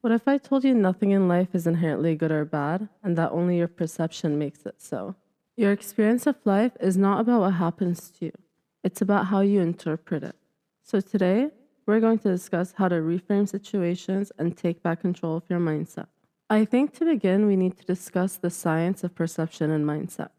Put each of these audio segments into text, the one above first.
What if I told you nothing in life is inherently good or bad, and that only your perception makes it so? Your experience of life is not about what happens to you, it's about how you interpret it. So today, we're going to discuss how to reframe situations and take back control of your mindset. I think to begin, we need to discuss the science of perception and mindset.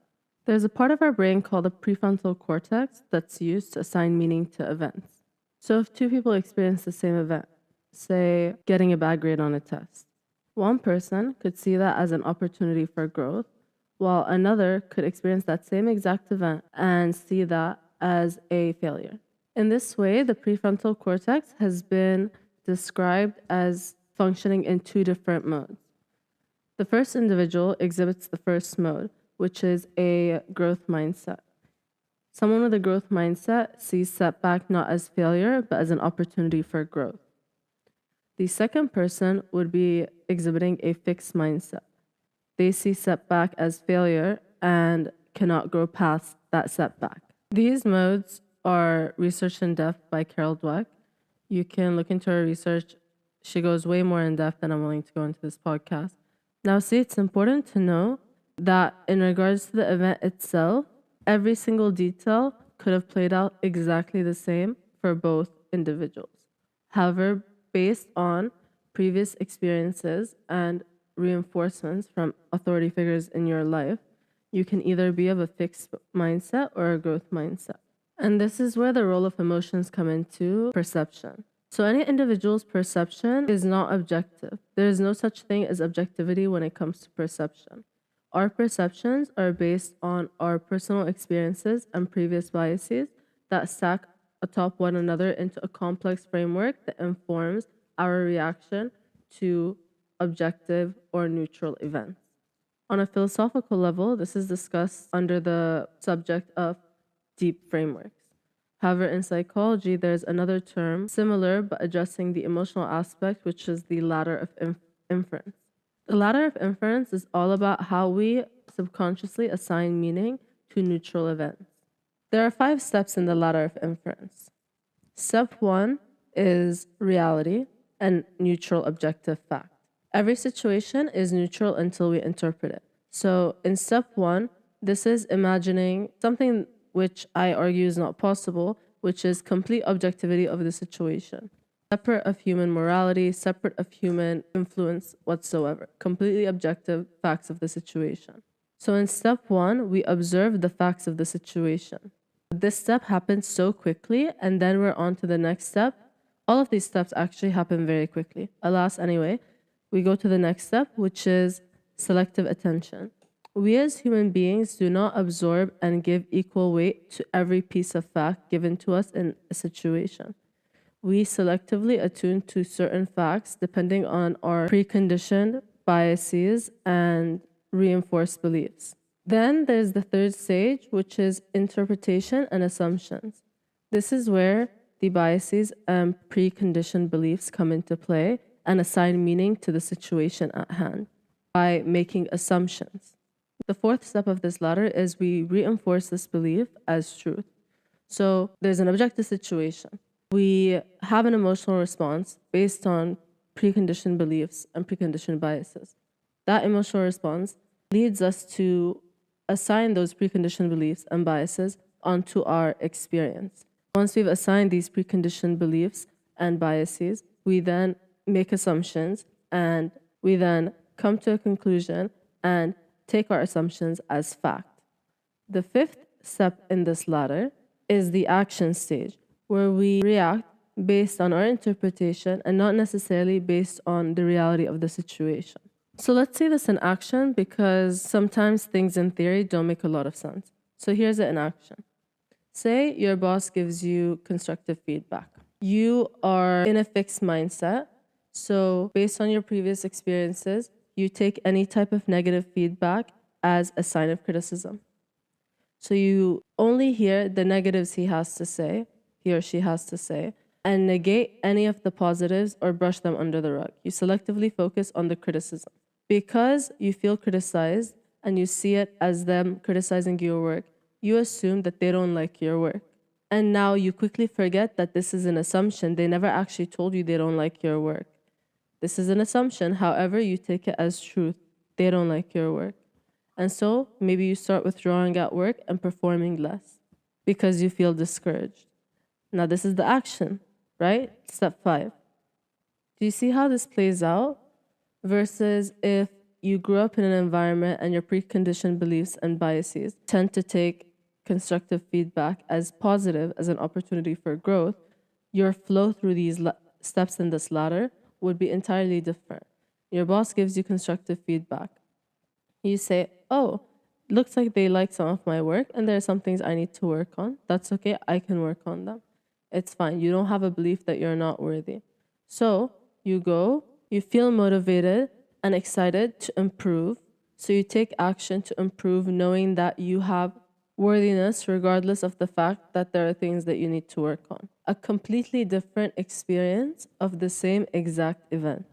There's a part of our brain called the prefrontal cortex that's used to assign meaning to events. So if two people experience the same event, say getting a bad grade on a test, one person could see that as an opportunity for growth, while another could experience that same exact event and see that as a failure. In this way, the prefrontal cortex has been described as functioning in two different modes. The first individual exhibits the first mode, which is a growth mindset. Someone with a growth mindset sees setback not as failure, but as an opportunity for growth. The second person would be exhibiting a fixed mindset. They see setback as failure and cannot grow past that setback. These modes are researched in depth by Carol Dweck. You can look into her research. She goes way more in depth than I'm willing to go into this podcast. Now, see, it's important to know that in regards to the event itself, every single detail could have played out exactly the same for both individuals. However, based on previous experiences and reinforcements from authority figures in your life, you can either be of a fixed mindset or a growth mindset. And this is where the role of emotions come into perception. So any individual's perception is not objective. There is no such thing as objectivity when it comes to perception. Our perceptions are based on our personal experiences and previous biases that stack atop one another into a complex framework that informs our reaction to objective or neutral events. On a philosophical level, this is discussed under the subject of deep frameworks. However, in psychology, there's another term similar but addressing the emotional aspect, which is the ladder of inference. The ladder of inference is all about how we subconsciously assign meaning to neutral events. There are 5 steps in the ladder of inference. Step 1 is reality and neutral objective fact. Every situation is neutral until we interpret it. So in step 1, this is imagining something which I argue is not possible, which is complete objectivity of the situation. Separate of human morality, separate of human influence whatsoever. Completely objective facts of the situation. So in step 1, we observe the facts of the situation. This step happens so quickly, and then we're on to the next step. All of these steps actually happen very quickly. Alas, anyway, we go to the next step, which is selective attention. We as human beings do not absorb and give equal weight to every piece of fact given to us in a situation. We selectively attune to certain facts depending on our preconditioned biases and reinforced beliefs. Then there's the third stage, which is interpretation and assumptions. This is where the biases and preconditioned beliefs come into play and assign meaning to the situation at hand by making assumptions. The fourth step of this ladder is we reinforce this belief as truth. So there's an objective situation. We have an emotional response based on preconditioned beliefs and preconditioned biases. That emotional response leads us to assign those preconditioned beliefs and biases onto our experience. Once we've assigned these preconditioned beliefs and biases, we then make assumptions and we then come to a conclusion and take our assumptions as fact. The fifth step in this ladder is the action stage, where we react based on our interpretation and not necessarily based on the reality of the situation. So let's see this in action because sometimes things in theory don't make a lot of sense. So here's it in action. Say your boss gives you constructive feedback. You are in a fixed mindset. So based on your previous experiences, you take any type of negative feedback as a sign of criticism. So you only hear the negatives he or she has to say, and negate any of the positives or brush them under the rug. You selectively focus on the criticism. Because you feel criticized and you see it as them criticizing your work, you assume that they don't like your work. And now you quickly forget that this is an assumption. They never actually told you they don't like your work. This is an assumption. However, you take it as truth. They don't like your work. And so maybe you start withdrawing at work and performing less because you feel discouraged. Now, this is the action, right? Step 5. Do you see how this plays out? Versus if you grew up in an environment and your preconditioned beliefs and biases tend to take constructive feedback as positive, as an opportunity for growth, your flow through these steps in this ladder would be entirely different. Your boss gives you constructive feedback. You say, oh, looks like they like some of my work and there are some things I need to work on. That's okay, I can work on them. It's fine. You don't have a belief that you're not worthy. So you go, you feel motivated and excited to improve. So you take action to improve, knowing that you have worthiness regardless of the fact that there are things that you need to work on. A completely different experience of the same exact event.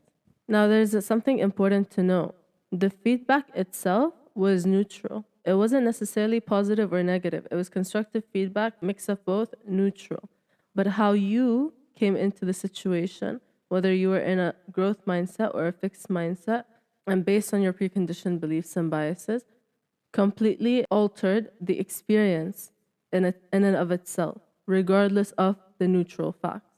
Now, there's something important to know. The feedback itself was neutral. It wasn't necessarily positive or negative. It was constructive feedback, mix of both, neutral. But how you came into the situation, whether you were in a growth mindset or a fixed mindset, and based on your preconditioned beliefs and biases, completely altered the experience in and of itself, regardless of the neutral facts.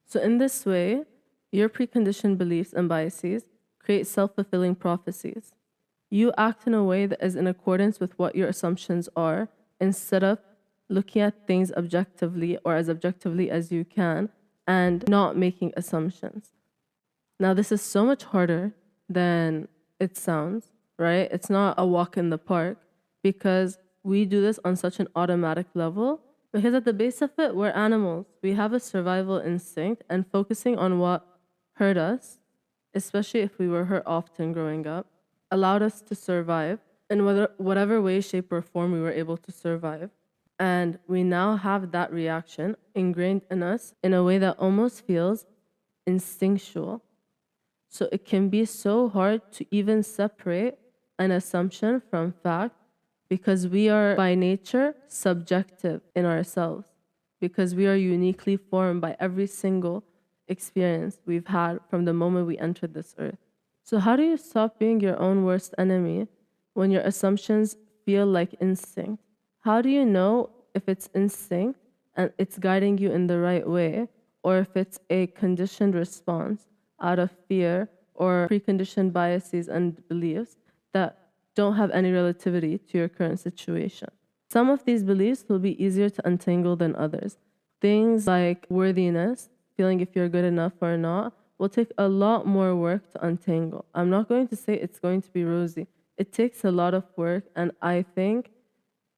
So in this way, your preconditioned beliefs and biases create self-fulfilling prophecies. You act in a way that is in accordance with what your assumptions are, instead of looking at things objectively or as objectively as you can and not making assumptions. Now, this is so much harder than it sounds, right? It's not a walk in the park because we do this on such an automatic level. Because at the base of it, we're animals. We have a survival instinct, and focusing on what hurt us, especially if we were hurt often growing up, allowed us to survive in whatever way, shape, or form we were able to survive. And we now have that reaction ingrained in us in a way that almost feels instinctual. So it can be so hard to even separate an assumption from fact because we are by nature subjective in ourselves, because we are uniquely formed by every single experience we've had from the moment we entered this earth. So how do you stop being your own worst enemy when your assumptions feel like instinct? How do you know if it's instinct and it's guiding you in the right way, or if it's a conditioned response out of fear or preconditioned biases and beliefs that don't have any relativity to your current situation? Some of these beliefs will be easier to untangle than others. Things like worthiness, feeling if you're good enough or not, will take a lot more work to untangle. I'm not going to say it's going to be rosy. It takes a lot of work, and I think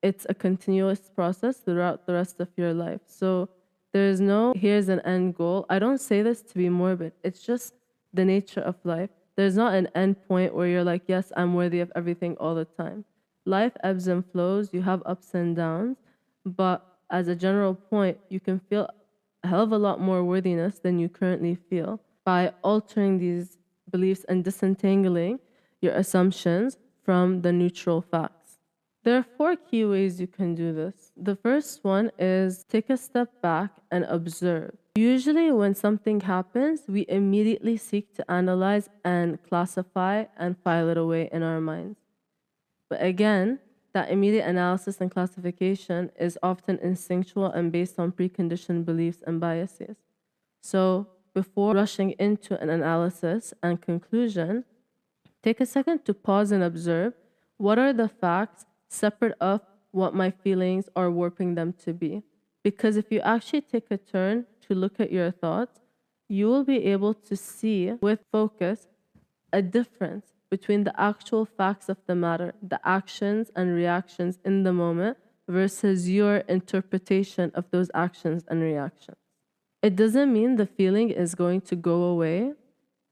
it's a continuous process throughout the rest of your life. So there's no, here's an end goal. I don't say this to be morbid. It's just the nature of life. There's not an end point where you're like, yes, I'm worthy of everything all the time. Life ebbs and flows. You have ups and downs. But as a general point, you can feel a hell of a lot more worthiness than you currently feel by altering these beliefs and disentangling your assumptions from the neutral facts. There are 4 key ways you can do this. The first one is take a step back and observe. Usually when something happens, we immediately seek to analyze and classify and file it away in our minds. But again, that immediate analysis and classification is often instinctual and based on preconditioned beliefs and biases. So before rushing into an analysis and conclusion, take a second to pause and observe what are the facts separate of what my feelings are warping them to be. Because if you actually take a turn to look at your thoughts, you will be able to see with focus a difference between the actual facts of the matter, the actions and reactions in the moment, versus your interpretation of those actions and reactions. It doesn't mean the feeling is going to go away.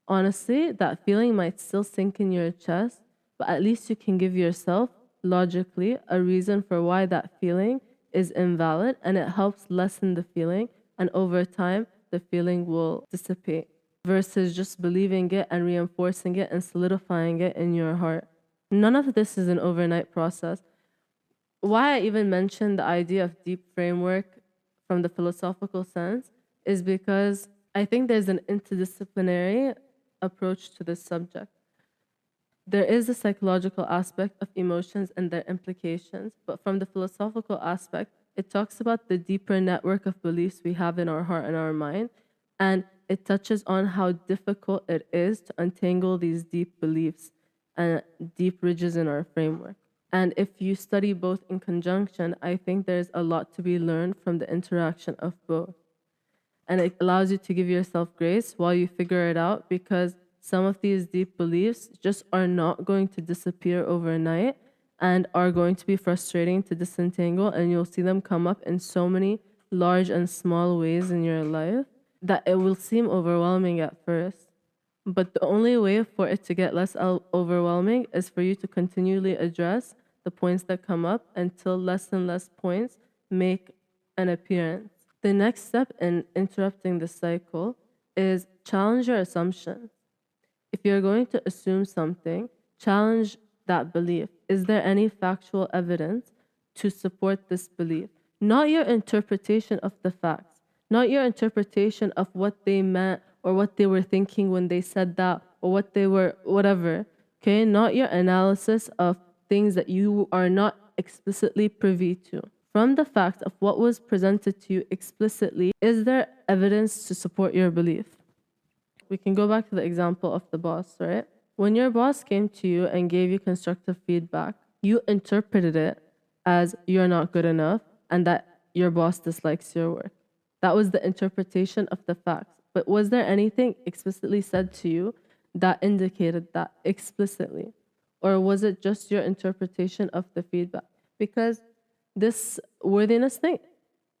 Honestly, that feeling might still sink in your chest, but at least you can give yourself logically a reason for why that feeling is invalid, and it helps lessen the feeling, and over time the feeling will dissipate versus just believing it and reinforcing it and solidifying it in your heart. None of this is an overnight process. Why I even mentioned the idea of deep framework from the philosophical sense is because I think there's an interdisciplinary approach to this subject. There is a psychological aspect of emotions and their implications, but from the philosophical aspect, it talks about the deeper network of beliefs we have in our heart and our mind, and it touches on how difficult it is to untangle these deep beliefs and deep ridges in our framework. And if you study both in conjunction, I think there's a lot to be learned from the interaction of both. And it allows you to give yourself grace while you figure it out, because some of these deep beliefs just are not going to disappear overnight and are going to be frustrating to disentangle, and you'll see them come up in so many large and small ways in your life that it will seem overwhelming at first. But the only way for it to get less overwhelming is for you to continually address the points that come up until less and less points make an appearance. The next step in interrupting the cycle is challenge your assumptions. If you're going to assume something, challenge that belief. Is there any factual evidence to support this belief? Not your interpretation of the facts, not your interpretation of what they meant or what they were thinking when they said that, or what they were, whatever. Okay, not your analysis of things that you are not explicitly privy to. From the fact of what was presented to you explicitly, is there evidence to support your belief? We can go back to the example of the boss, right? When your boss came to you and gave you constructive feedback, you interpreted it as you're not good enough and that your boss dislikes your work. That was the interpretation of the facts. But was there anything explicitly said to you that indicated that explicitly? Or was it just your interpretation of the feedback? Because this worthiness thing,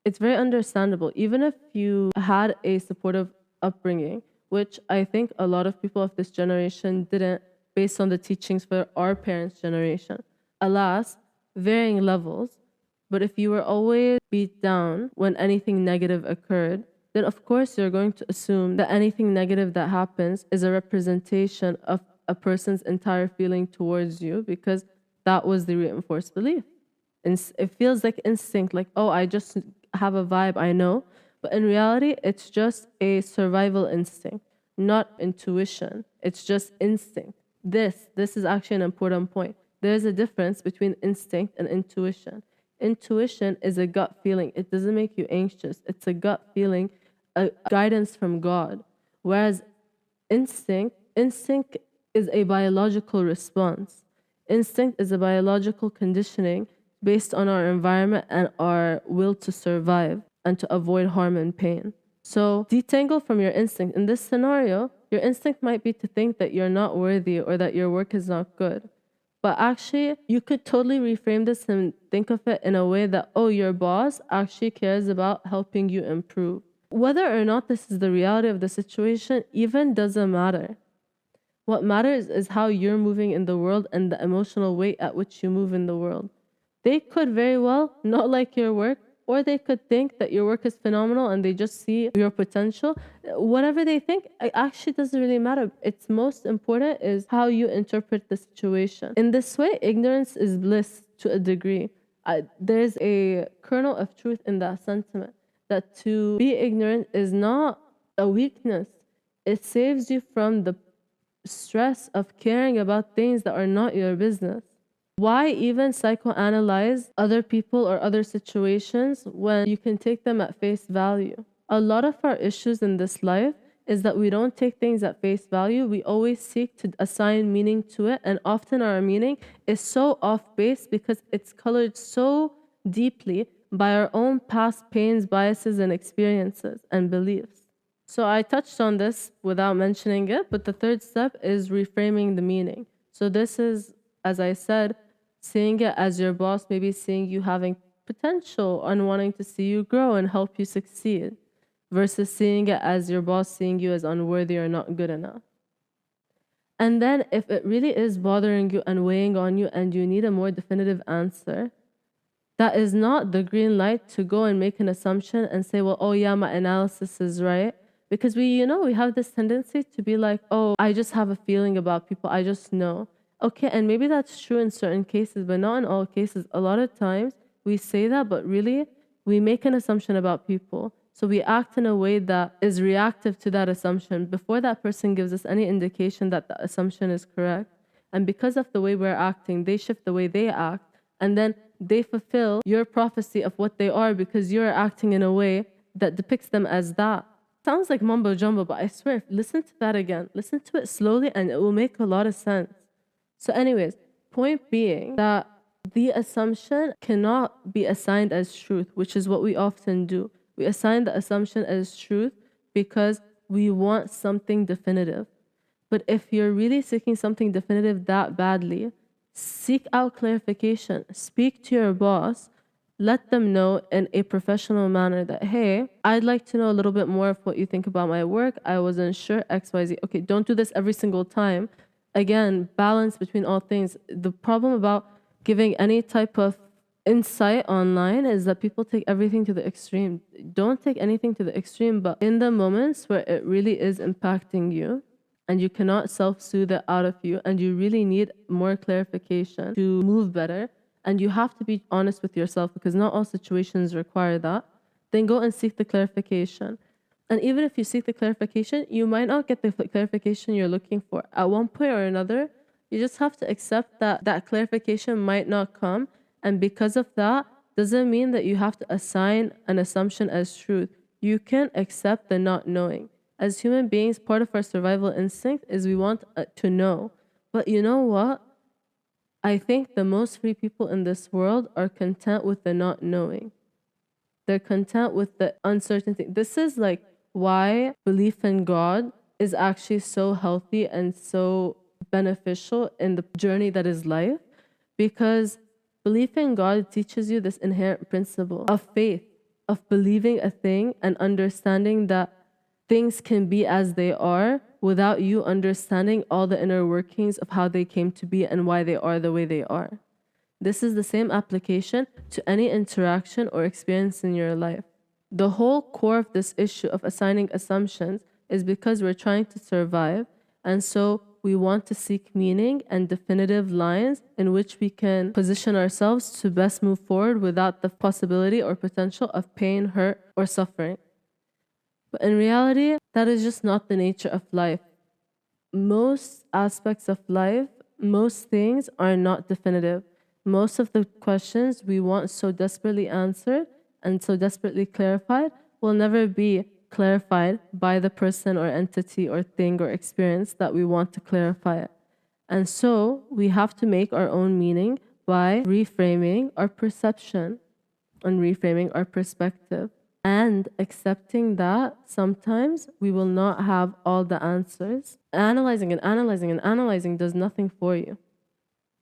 it's very understandable. Even if you had a supportive upbringing, which I think a lot of people of this generation didn't, based on the teachings for our parents' generation. Alas, varying levels. But if you were always beat down when anything negative occurred, then of course you're going to assume that anything negative that happens is a representation of a person's entire feeling towards you, because that was the reinforced belief. And it feels like instinct, like, oh, I just have a vibe, I know. But in reality, it's just a survival instinct, not intuition. It's just instinct. This is actually an important point. There's a difference between instinct and intuition. Intuition is a gut feeling. It doesn't make you anxious. It's a gut feeling, a guidance from God. Whereas instinct is a biological response. Instinct is a biological conditioning based on our environment and our will to survive and to avoid harm and pain. So detangle from your instinct. In this scenario, your instinct might be to think that you're not worthy or that your work is not good. But actually, you could totally reframe this and think of it in a way that, oh, your boss actually cares about helping you improve. Whether or not this is the reality of the situation even doesn't matter. What matters is how you're moving in the world and the emotional weight at which you move in the world. They could very well not like your work, or they could think that your work is phenomenal and they just see your potential. Whatever they think, it actually doesn't really matter. It's most important is how you interpret the situation. In this way, ignorance is bliss to a degree. There's a kernel of truth in that sentiment, that to be ignorant is not a weakness. It saves you from the stress of caring about things that are not your business. Why even psychoanalyze other people or other situations when you can take them at face value? A lot of our issues in this life is that we don't take things at face value. We always seek to assign meaning to it, and often our meaning is so off base because it's colored so deeply by our own past pains, biases, and experiences and beliefs. So I touched on this without mentioning it, but the third step is reframing the meaning. So this is, as I said, seeing it as your boss, maybe seeing you having potential and wanting to see you grow and help you succeed, versus seeing it as your boss seeing you as unworthy or not good enough. And then if it really is bothering you and weighing on you and you need a more definitive answer, that is not the green light to go and make an assumption and say, well, oh yeah, my analysis is right. Because we have this tendency to be like, oh, I just have a feeling about people, I just know. Okay, and maybe that's true in certain cases, but not in all cases. A lot of times we say that, but really we make an assumption about people. So we act in a way that is reactive to that assumption before that person gives us any indication that the assumption is correct. And because of the way we're acting, they shift the way they act. And then they fulfill your prophecy of what they are because you're acting in a way that depicts them as that. Sounds like mumbo jumbo, but I swear, listen to that again. Listen to it slowly and it will make a lot of sense. So anyways, point being that the assumption cannot be assigned as truth, which is what we often do. We assign the assumption as truth because we want something definitive. But if you're really seeking something definitive that badly, seek out clarification. Speak to your boss. Let them know in a professional manner that, hey, I'd like to know a little bit more of what you think about my work. I wasn't sure, XYZ. Okay, don't do this every single time. Again, balance between all things. The problem about giving any type of insight online is that people take everything to the extreme. Don't take anything to the extreme, but in the moments where it really is impacting you and you cannot self-soothe it out of you and you really need more clarification to move better, and you have to be honest with yourself because not all situations require that, then go and seek the clarification. And even if you seek the clarification, you might not get the clarification you're looking for. At one point or another, you just have to accept that that clarification might not come. And because of that, doesn't mean that you have to assign an assumption as truth. You can accept the not knowing. As human beings, part of our survival instinct is we want to know. But you know what? I think the most free people in this world are content with the not knowing. They're content with the uncertainty. This is like why belief in God is actually so healthy and so beneficial in the journey that is life, because belief in God teaches you this inherent principle of faith, of believing a thing and understanding that things can be as they are without you understanding all the inner workings of how they came to be and why they are the way they are. This is the same application to any interaction or experience in your life. The whole core of this issue of assigning assumptions is because we're trying to survive, and so we want to seek meaning and definitive lines in which we can position ourselves to best move forward without the possibility or potential of pain, hurt, or suffering. But in reality, that is just not the nature of life. Most aspects of life, most things are not definitive. Most of the questions we want so desperately answered and so desperately clarified will never be clarified by the person or entity or thing or experience that we want to clarify it. And so we have to make our own meaning by reframing our perception and reframing our perspective and accepting that sometimes we will not have all the answers. Analyzing and analyzing and analyzing does nothing for you.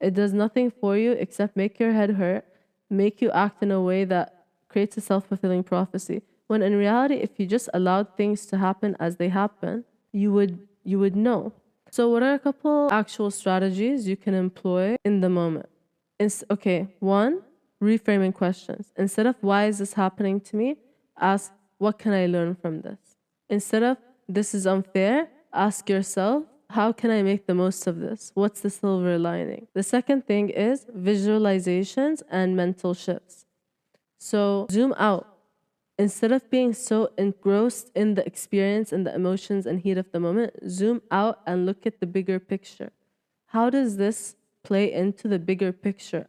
It does nothing for you except make your head hurt, make you act in a way that creates a self-fulfilling prophecy. When in reality, if you just allowed things to happen as they happen, you would know. So what are a couple actual strategies you can employ in the moment? One, reframing questions. Instead of why is this happening to me, ask what can I learn from this? Instead of this is unfair, ask yourself, how can I make the most of this? What's the silver lining? The second thing is visualizations and mental shifts. So zoom out. Instead of being so engrossed in the experience and the emotions and heat of the moment, zoom out and look at the bigger picture. How does this play into the bigger picture?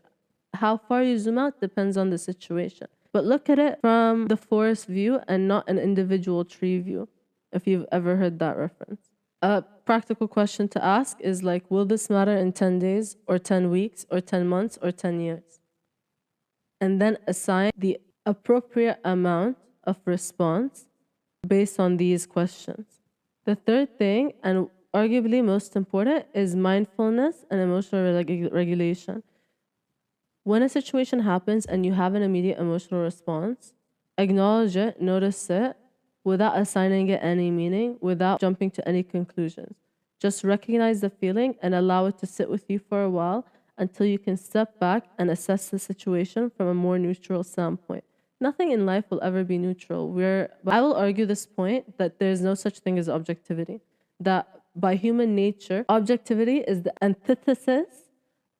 How far you zoom out depends on the situation. But look at it from the forest view and not an individual tree view, if you've ever heard that reference. A practical question to ask is like, will this matter in 10 days or 10 weeks or 10 months or 10 years? And then assign the appropriate amount of response based on these questions. The third thing, and arguably most important, is mindfulness and emotional regulation. When a situation happens and you have an immediate emotional response, acknowledge it, notice it, without assigning it any meaning, without jumping to any conclusions. Just recognize the feeling and allow it to sit with you for a while until you can step back and assess the situation from a more neutral standpoint. Nothing in life will ever be neutral. I will argue this point that there's no such thing as objectivity. That by human nature, objectivity is the antithesis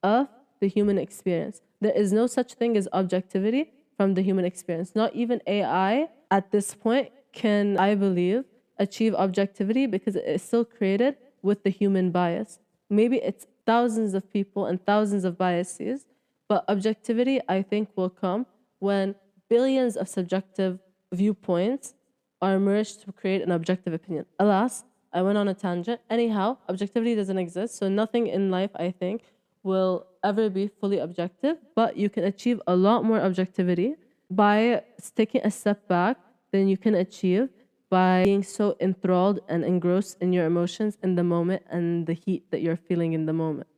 of the human experience. There is no such thing as objectivity. from the human experience. Not even AI at this point can, I believe, achieve objectivity because it is still created with the human bias. Maybe it's thousands of people and thousands of biases, but objectivity, I think, will come when billions of subjective viewpoints are merged to create an objective opinion. Alas, I went on a tangent. Anyhow, objectivity doesn't exist, so nothing in life, I think, will ever be fully objective, but you can achieve a lot more objectivity by taking a step back than you can achieve by being so enthralled and engrossed in your emotions in the moment and the heat that you're feeling in the moment.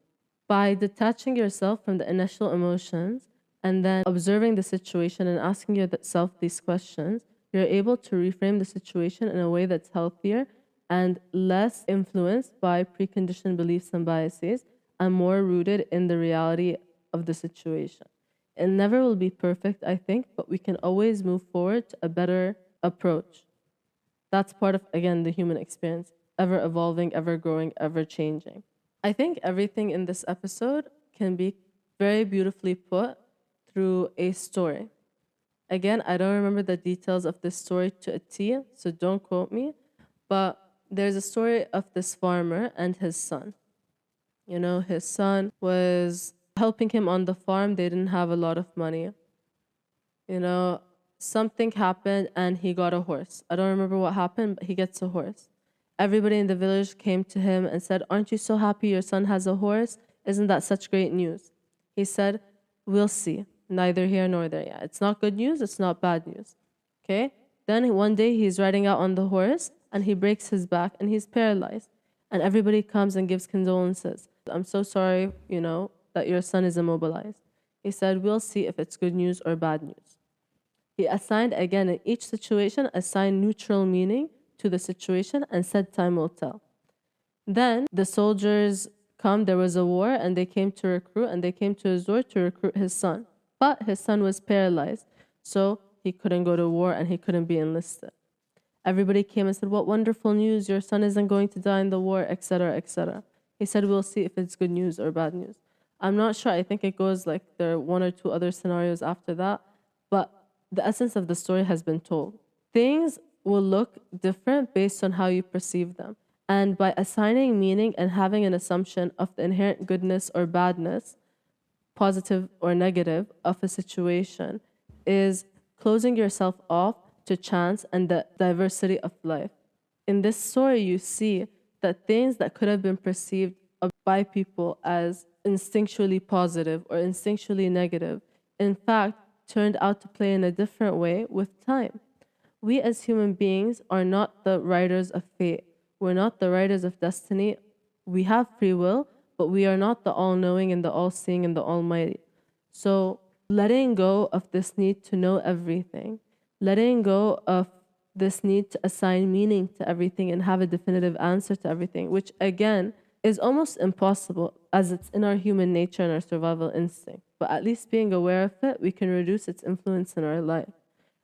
By detaching yourself from the initial emotions and then observing the situation and asking yourself these questions, you're able to reframe the situation in a way that's healthier and less influenced by preconditioned beliefs and biases and more rooted in the reality of the situation. It never will be perfect, I think, but we can always move forward to a better approach. That's part of, again, the human experience, ever evolving, ever growing, ever changing. I think everything in this episode can be very beautifully put through a story. Again, I don't remember the details of this story to a T, so don't quote me, but there's a story of this farmer and his son. You know, his son was helping him on the farm. They didn't have a lot of money. You know, something happened and he got a horse. I don't remember what happened, but he gets a horse. Everybody in the village came to him and said, "Aren't you so happy your son has a horse? Isn't that such great news?" He said, "We'll see. Neither here nor there. Yeah, it's not good news, it's not bad news." Okay? Then one day he's riding out on the horse and he breaks his back and he's paralyzed. And everybody comes and gives condolences. "I'm so sorry, that your son is immobilized." He said, "We'll see if it's good news or bad news." He assigned, again, in each situation, assigned neutral meaning to the situation and said, "Time will tell." Then the soldiers come, there was a war, and they came to recruit, and they came to his door to recruit his son. But his son was paralyzed, so he couldn't go to war and he couldn't be enlisted. Everybody came and said, "What wonderful news, your son isn't going to die in the war," etc., etc. He said, "We'll see if it's good news or bad news." I'm not sure, I think it goes like there are one or two other scenarios after that, but the essence of the story has been told. Things will look different based on how you perceive them. And by assigning meaning and having an assumption of the inherent goodness or badness, positive or negative, of a situation, is closing yourself off to chance and the diversity of life. In this story, you see that things that could have been perceived by people as instinctually positive or instinctually negative, in fact, turned out to play in a different way with time. We as human beings are not the writers of fate. We're not the writers of destiny. We have free will, but we are not the all-knowing and the all-seeing and the almighty. So letting go of this need to know everything, letting go of this need to assign meaning to everything and have a definitive answer to everything, which again is almost impossible as it's in our human nature and our survival instinct. But at least being aware of it, we can reduce its influence in our life.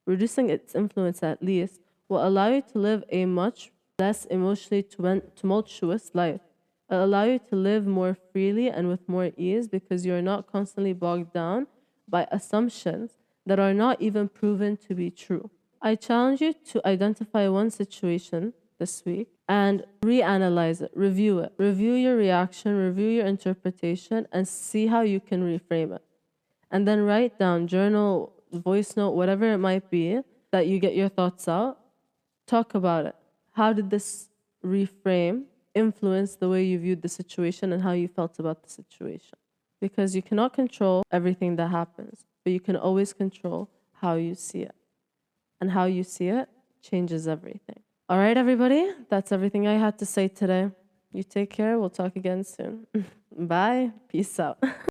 Reducing its influence at least will allow you to live a much less emotionally tumultuous life. It'll allow you to live more freely and with more ease because you're not constantly bogged down by assumptions that are not even proven to be true. I challenge you to identify one situation this week and reanalyze it, review your reaction, review your interpretation, and see how you can reframe it. And then write down, journal, voice note, whatever it might be, that you get your thoughts out. Talk about it. How did this reframe influence the way you viewed the situation and how you felt about the situation? Because you cannot control everything that happens, but you can always control how you see it. And how you see it changes everything. All right, everybody, that's everything I had to say today. You take care. We'll talk again soon. Bye. Peace out.